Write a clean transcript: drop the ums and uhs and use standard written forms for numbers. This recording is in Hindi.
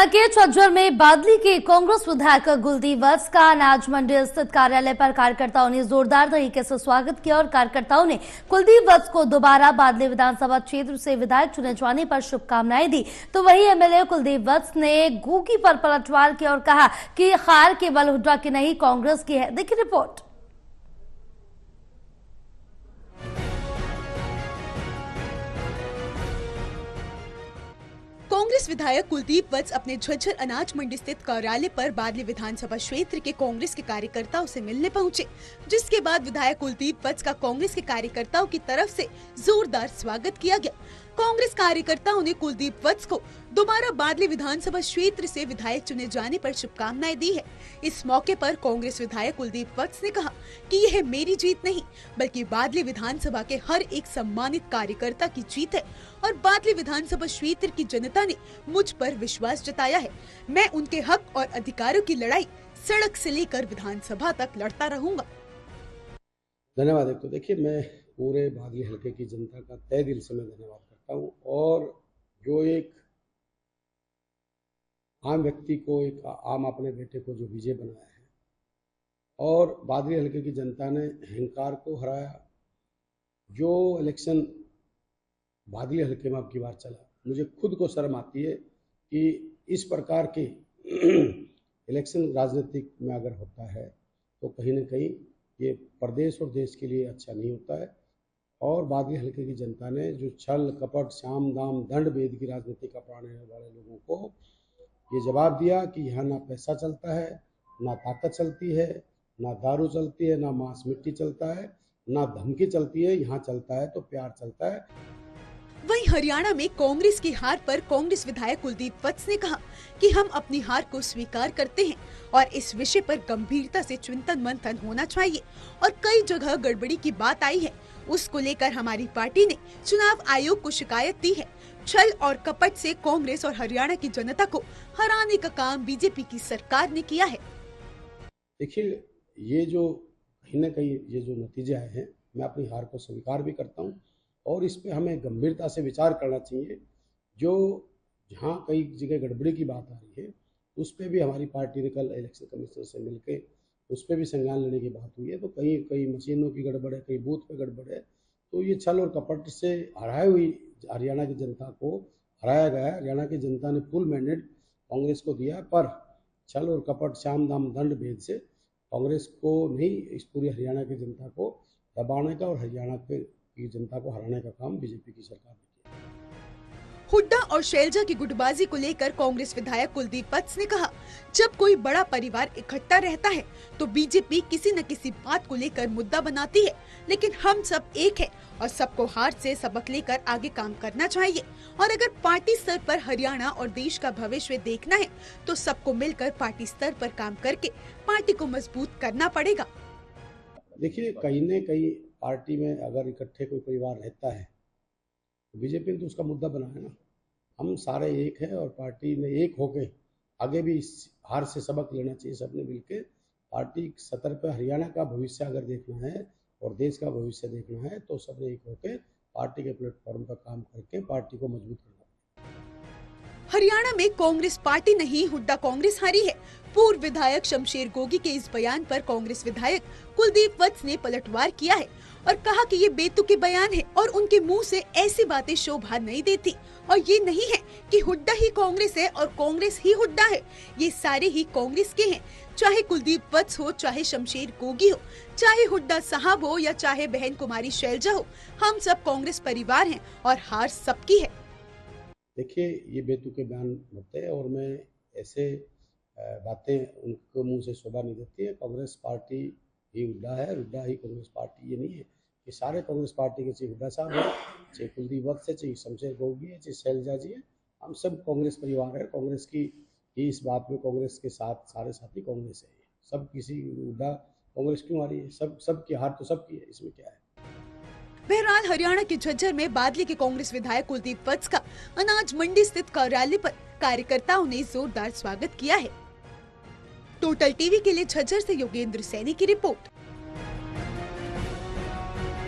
हरियाणा के झज्जर में बादली के कांग्रेस विधायक कुलदीप वत्स का अनाज मंडी स्थित कार्यालय पर कार्यकर्ताओं ने जोरदार तरीके से स्वागत किया और कार्यकर्ताओं ने कुलदीप वत्स को दोबारा बादली विधानसभा क्षेत्र से विधायक चुने जाने पर शुभकामनाएं दी। तो वहीं एमएलए कुलदीप वत्स ने घूकी पर पलटवार किया और कहा कि हार केवल हुड्डा की नहीं कांग्रेस की है। देखिए रिपोर्ट। कांग्रेस विधायक कुलदीप वत्स अपने झज्जर अनाज मंडी स्थित कार्यालय पर बादली विधानसभा क्षेत्र के कांग्रेस के कार्यकर्ताओं से मिलने पहुंचे, जिसके बाद विधायक कुलदीप वत्स का कांग्रेस के कार्यकर्ताओं की तरफ से जोरदार स्वागत किया गया। कांग्रेस कार्यकर्ताओं ने कुलदीप वत्स को दोबारा बादली विधानसभा क्षेत्र से विधायक चुने जाने पर शुभकामनाएं दी है। इस मौके पर कांग्रेस विधायक कुलदीप वत्स ने कहा कि यह मेरी जीत नहीं बल्कि बादली विधानसभा के हर एक सम्मानित कार्यकर्ता की जीत है और बादली विधानसभा क्षेत्र की जनता ने मुझ पर विश्वास जताया है। मैं उनके हक और अधिकारों की लड़ाई सड़क से लेकर विधानसभा तक लड़ता रहूंगा। धन्यवाद। एक तो देखिए, मैं पूरे बादली हल्के की जनता का तहे दिल से मैं धन्यवाद करता हूँ। और जो एक आम व्यक्ति को, एक आम अपने बेटे को जो विजय बनाया है और बादली हल्के की जनता ने अहंकार को हराया। जो इलेक्शन बादली हल्के में अब की बार चला, मुझे खुद को शर्म आती है कि इस प्रकार के इलेक्शन राजनीतिक में अगर होता है तो कहीं न कहीं ये प्रदेश और देश के लिए अच्छा नहीं होता है। और बादली हल्के की जनता ने जो छल कपट साम दाम दंड भेद की राजनीति का अपनाने वाले लोगों को ये जवाब दिया कि यहाँ ना पैसा चलता है, ना ताकत चलती है, ना दारू चलती है, ना मांस मिट्टी चलता है, ना धमकी चलती है। यहाँ चलता है तो प्यार चलता है। वहीं हरियाणा में कांग्रेस की हार पर कांग्रेस विधायक कुलदीप वत्स ने कहा कि हम अपनी हार को स्वीकार करते हैं और इस विषय पर गंभीरता से चिंतन मंथन होना चाहिए और कई जगह गड़बड़ी की बात आई है, उसको लेकर हमारी पार्टी ने चुनाव आयोग को शिकायत दी है। छल और कपट से कांग्रेस और हरियाणा की जनता को हराने का काम बीजेपी की सरकार ने किया है। देखिए, ये जो कहीं न कहीं ये जो नतीजे आए हैं, मैं अपनी हार को स्वीकार भी करता हूँ और इस पे हमें गंभीरता से विचार करना चाहिए। जो जहाँ कई जगह गड़बड़ी की बात आ रही है, उस पे भी हमारी पार्टी ने कल इलेक्शन कमीशन से मिलके उस पे भी संज्ञान लेने की बात हुई है। तो कई मशीनों की गड़बड़ है, कई बूथ पे गड़बड़ है। तो ये छल और कपट से हराई हुई हरियाणा की जनता को हराया गया है। हरियाणा की जनता ने फुल मैंडेट कांग्रेस को दिया, पर छल और कपट साम दाम दंड भेद से कांग्रेस को नहीं, इस पूरी हरियाणा की जनता को दबाने का और हरियाणा की जनता को हराने का काम बीजेपी की सरकार ने किया। हुड्डा और शैलजा की गुटबाजी को लेकर कांग्रेस विधायक कुलदीप वत्स ने कहा, जब कोई बड़ा परिवार इकट्ठा रहता है तो बीजेपी किसी न किसी बात को लेकर मुद्दा बनाती है, लेकिन हम सब एक हैं और सबको हार से सबक लेकर आगे काम करना चाहिए। और अगर पार्टी स्तर पर हरियाणा और देश का भविष्य देखना है तो सबको मिलकर पार्टी स्तर पर काम करके पार्टी को मजबूत करना पड़ेगा। देखिए, कहीं न कहीं पार्टी में अगर इकट्ठे कोई परिवार रहता है तो बीजेपी ने तो उसका मुद्दा बनाया ना। हम सारे एक हैं और पार्टी ने एक होके आगे भी इस हार से सबक लेना चाहिए। सबने मिलके पार्टी सतर पर हरियाणा का भविष्य अगर देखना है और देश का भविष्य देखना है तो सबने एक होके पार्टी के प्लेटफॉर्म पर काम करके पार्टी को मजबूत करना। हरियाणा में कांग्रेस पार्टी नहीं, हुड्डा कांग्रेस हारी है। पूर्व विधायक शमशेर गोगी के इस बयान पर कांग्रेस विधायक कुलदीप वत्स ने पलटवार किया है और कहा कि ये बेतुके बयान है और उनके मुंह से ऐसी बातें शोभा नहीं देती। और ये नहीं है कि हुड्डा ही कांग्रेस है और कांग्रेस ही हुड्डा है, ये सारे ही कांग्रेस के हैं। चाहे कुलदीप वत्स हो, चाहे शमशेर गोगी हो, चाहे हुड्डा साहब हो या चाहे बहन कुमारी शैलजा हो, हम सब कांग्रेस परिवार हैं और हार सबकी है। देखिए, ये बेतुके बयान होते हैं और मैं ऐसे बातें उनके मुंह से शोभा नहीं देती है। कांग्रेस पार्टी ही हुड्डा है, हुड्डा ही कांग्रेस पार्टी ये नहीं है। ये सारे कांग्रेस पार्टी के, चाहे हुड्डा साहब है, चाहे कुलदीप वत्स है, चाहे शमशेर गोगी है, चाहे शैलजा जी है, हम सब कांग्रेस परिवार है। कांग्रेस की इस बात में कांग्रेस के साथ सारे साथी कांग्रेस है। सब किसी हुड्डा कांग्रेस क्यों आ रही है? सबकी हार तो सबकी है, इसमें क्या है। बहरहाल हरियाणा के झज्जर में बादली के कांग्रेस विधायक कुलदीप वत्स का अनाज मंडी स्थित कार्यालय पर कार्यकर्ताओं ने जोरदार स्वागत किया है। टोटल टीवी के लिए झज्जर से योगेंद्र सैनी की रिपोर्ट।